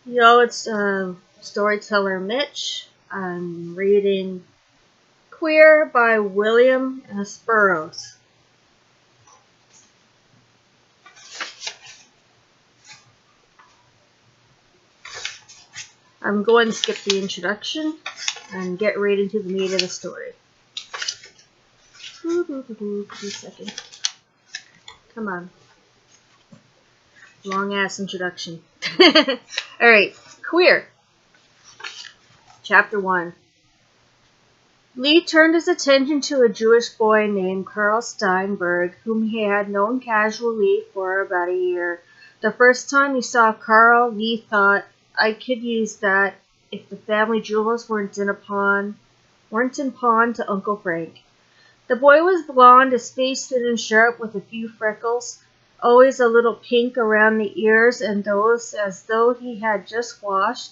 Yo, it's storyteller Mitch. I'm reading Queer by William S. Burroughs. I'm going to skip the introduction and get right into the meat of the story. Give me a second. Come on. Long ass introduction. Alright, Queer. Chapter 1. Lee turned his attention to a Jewish boy named Carl Steinberg, whom he had known casually for about a year. The first time he saw Carl, Lee thought, I could use that if the family jewels weren't in pawn to Uncle Frank. The boy was blond, his face thin and sharp with a few freckles, always a little pink around the ears and those as though he had just washed.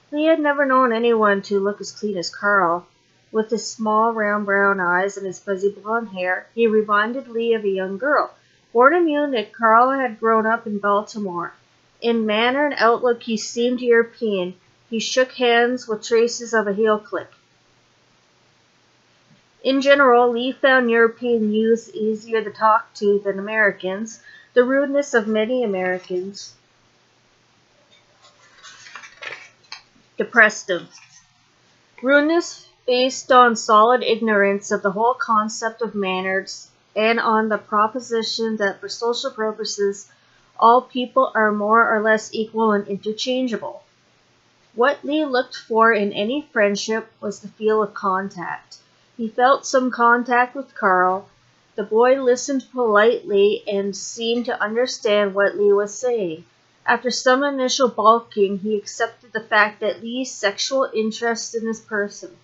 Lee had never known anyone to look as clean as Carl. With his small round brown eyes and his fuzzy blonde hair, he reminded Lee of a young girl. Born in Munich, Carl had grown up in Baltimore. In manner and outlook he seemed European. He shook hands with traces of a heel click. In general, Lee found European youths easier to talk to than Americans, the rudeness of many Americans depressed him. Rudeness based on solid ignorance of the whole concept of manners and on the proposition that for social purposes all people are more or less equal and interchangeable. What Lee looked for in any friendship was the feel of contact. He felt some contact with Carl. The boy listened politely and seemed to understand what Lee was saying. After some initial balking, he accepted the fact that Lee's sexual interest in his person.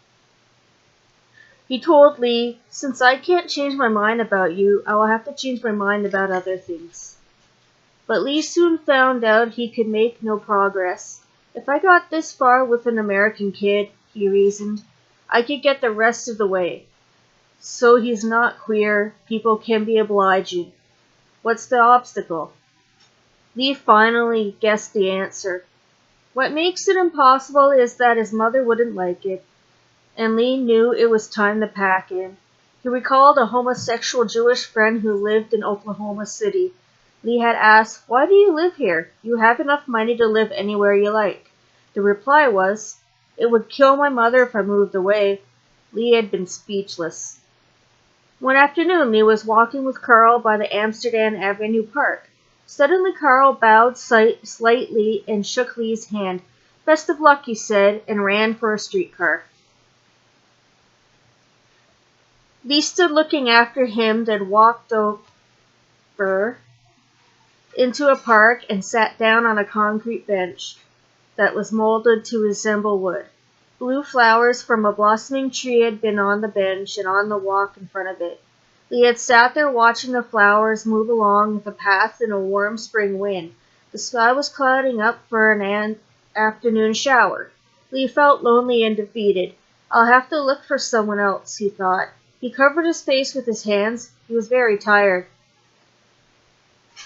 He told Lee, since I can't change my mind about you, I will have to change my mind about other things. But Lee soon found out he could make no progress. If I got this far with an American kid, he reasoned, I could get the rest of the way. So he's not queer, people can be obliging. What's the obstacle? Lee finally guessed the answer. What makes it impossible is that his mother wouldn't like it, and Lee knew it was time to pack in. He recalled a homosexual Jewish friend who lived in Oklahoma City. Lee had asked, why do you live here? You have enough money to live anywhere you like. The reply was, it would kill my mother if I moved away. Lee had been speechless. One afternoon, Lee was walking with Carl by the Amsterdam Avenue Park. Suddenly Carl bowed slightly and shook Lee's hand. Best of luck, he said, and ran for a streetcar. Lee stood looking after him, then walked over into a park and sat down on a concrete bench that was molded to resemble wood. Blue flowers from a blossoming tree had been on the bench and on the walk in front of it. Lee had sat there watching the flowers move along the path in a warm spring wind. The sky was clouding up for an afternoon shower. Lee felt lonely and defeated. I'll have to look for someone else, he thought. He covered his face with his hands. He was very tired.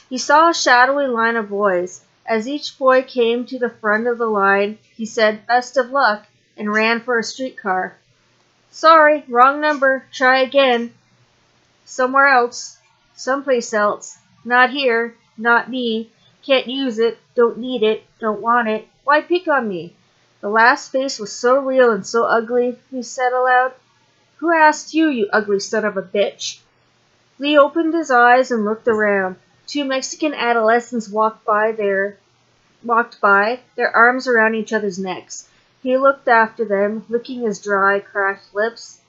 He saw a shadowy line of boys. As each boy came to the front of the line, he said, best of luck, and ran for a streetcar. Sorry, wrong number. Try again. Somewhere else. Someplace else. Not here. Not me. Can't use it. Don't need it. Don't want it. Why pick on me? The last face was so real and so ugly, he said aloud. Who asked you, you ugly son of a bitch? Lee opened his eyes and looked around. Two Mexican adolescents walked by, their arms around each other's necks. He looked after them, licking his dry, cracked lips.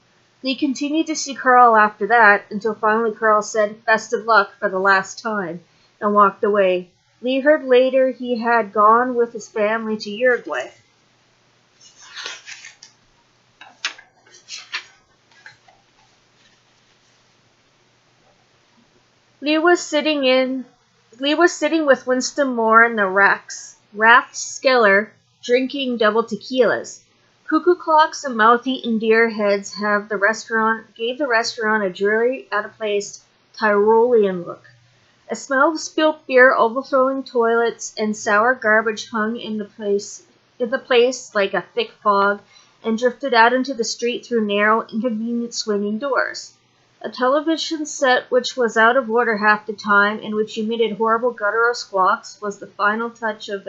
Lee continued to see Carl after that, until finally Carl said, best of luck for the last time, and walked away. Lee heard later he had gone with his family to Uruguay. Lee was sitting with Winston Moore in the Rathskeller, drinking double tequilas. Cuckoo clocks and mouth-eaten deer heads gave the restaurant a dreary, out-of-place Tyrolean look. A smell of spilt beer, overflowing toilets, and sour garbage hung in the place like a thick fog, and drifted out into the street through narrow, inconvenient swinging doors. A television set which was out of order half the time, and which emitted horrible guttural squawks, was the final touch of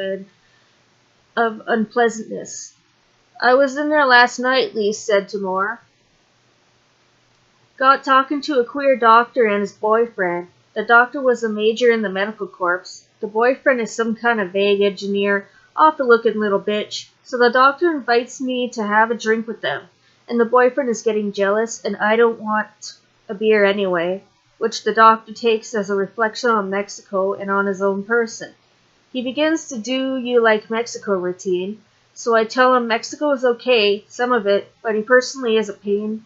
unpleasantness. "I was in there last night," Lee said to Moore. "Got talking to a queer doctor and his boyfriend. The doctor was a major in the medical corps. The boyfriend is some kind of vague engineer, awful-looking little bitch. So the doctor invites me to have a drink with them, and the boyfriend is getting jealous, and I don't want a beer anyway, which the doctor takes as a reflection on Mexico and on his own person. He begins to do you like Mexico routine, so I tell him Mexico is okay, some of it, but he personally is a pain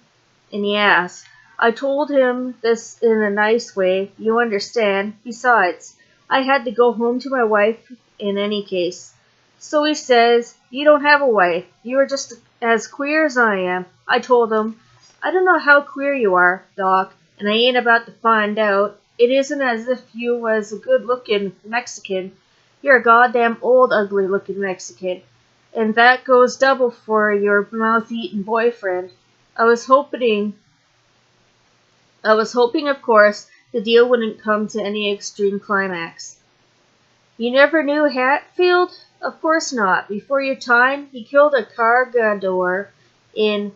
in the ass. I told him this in a nice way, you understand. Besides, I had to go home to my wife in any case. So he says, you don't have a wife. You are just as queer as I am. I told him, I don't know how queer you are, Doc, and I ain't about to find out. It isn't as if you was a good-looking Mexican. You're a goddamn old, ugly-looking Mexican. And that goes double for your mouth-eating boyfriend. I was hoping, of course, the deal wouldn't come to any extreme climax. You never knew Hatfield? Of course not. Before your time, he killed a cargador in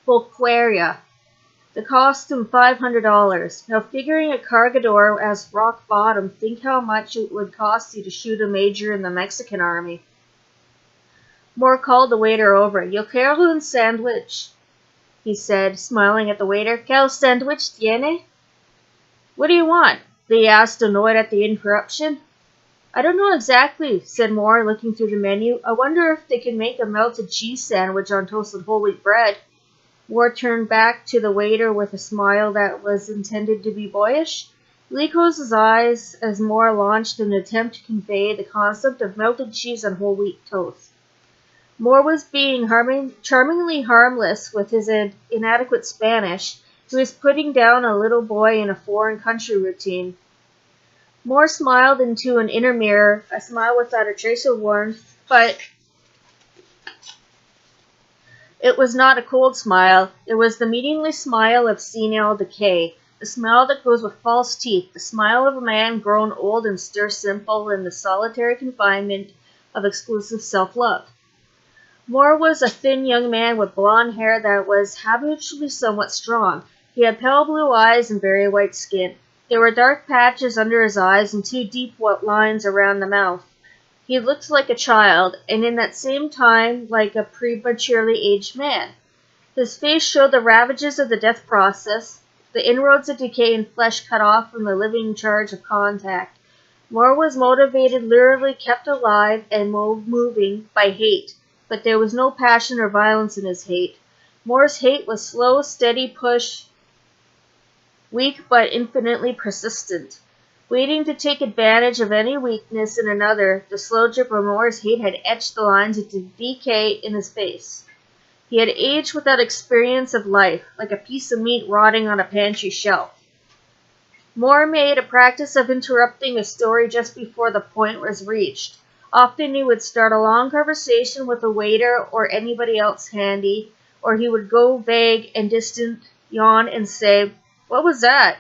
Bulgaria. The cost him $500. Now, figuring a cargador as rock bottom, think how much it would cost you to shoot a major in the Mexican army. Moore called the waiter over. Yo quiero un sandwich, he said, smiling at the waiter. ¿Qué sandwich tiene? What do you want? They asked, annoyed at the interruption. I don't know exactly, said Moore, looking through the menu. I wonder if they can make a melted cheese sandwich on toasted whole wheat bread. Moore turned back to the waiter with a smile that was intended to be boyish. Lee closed his eyes as Moore launched an attempt to convey the concept of melted cheese on whole wheat toast. Moore was being charmingly harmless with his inadequate Spanish. He was putting down a little boy in a foreign country routine. Moore smiled into an inner mirror, a smile without a trace of warmth, but it was not a cold smile. It was the meaningless smile of senile decay, the smile that goes with false teeth, the smile of a man grown old and stir-simple in the solitary confinement of exclusive self-love. Moore was a thin young man with blond hair that was habitually somewhat strong. He had pale blue eyes and very white skin. There were dark patches under his eyes and two deep lines around the mouth. He looked like a child, and in that same time like a prematurely aged man. His face showed the ravages of the death process, the inroads of decay in flesh cut off from the living charge of contact. Moore was motivated, literally kept alive and moving by hate, but there was no passion or violence in his hate. Moore's hate was slow, steady push, weak but infinitely persistent. Waiting to take advantage of any weakness in another, the slow drip of Moore's hate had etched the lines into decay in his face. He had aged without experience of life, like a piece of meat rotting on a pantry shelf. Moore made a practice of interrupting a story just before the point was reached. Often he would start a long conversation with a waiter or anybody else handy, or he would go vague and distant, yawn, and say, What was that?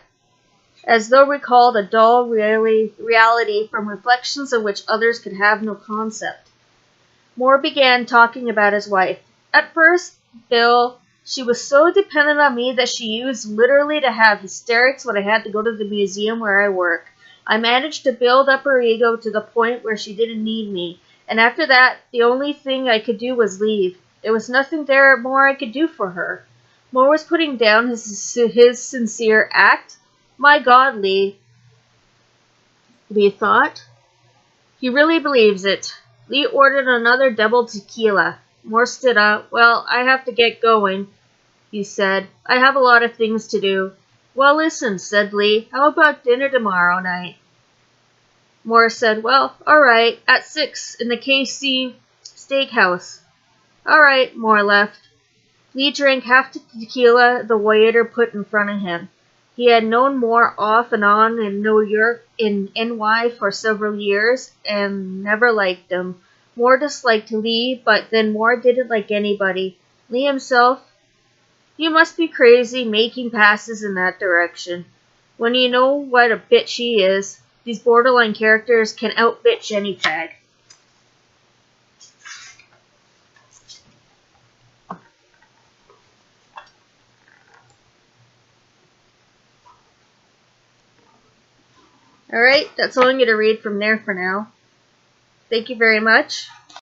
As though recalled a dull reality from reflections of which others could have no concept. Moore began talking about his wife. At first, Bill, she was so dependent on me that she used literally to have hysterics when I had to go to the museum where I work. I managed to build up her ego to the point where she didn't need me, and after that, the only thing I could do was leave. There was nothing there more I could do for her. Moore was putting down his sincere act. My God, Lee thought. He really believes it. Lee ordered another double tequila. Moore stood up. Well, I have to get going, he said. I have a lot of things to do. Well, listen, said Lee. How about dinner tomorrow night? Moore said, well, all right, at 6 in the KC Steakhouse. All right, Moore left. Lee drank half the tequila the waiter put in front of him. He had known Moore off and on in New York in NY for several years and never liked him. Moore disliked Lee, but then Moore didn't like anybody. Lee himself, you must be crazy making passes in that direction. When you know what a bitch he is, these borderline characters can out-bitch any fag. Alright, that's all I'm going to read from there for now. Thank you very much.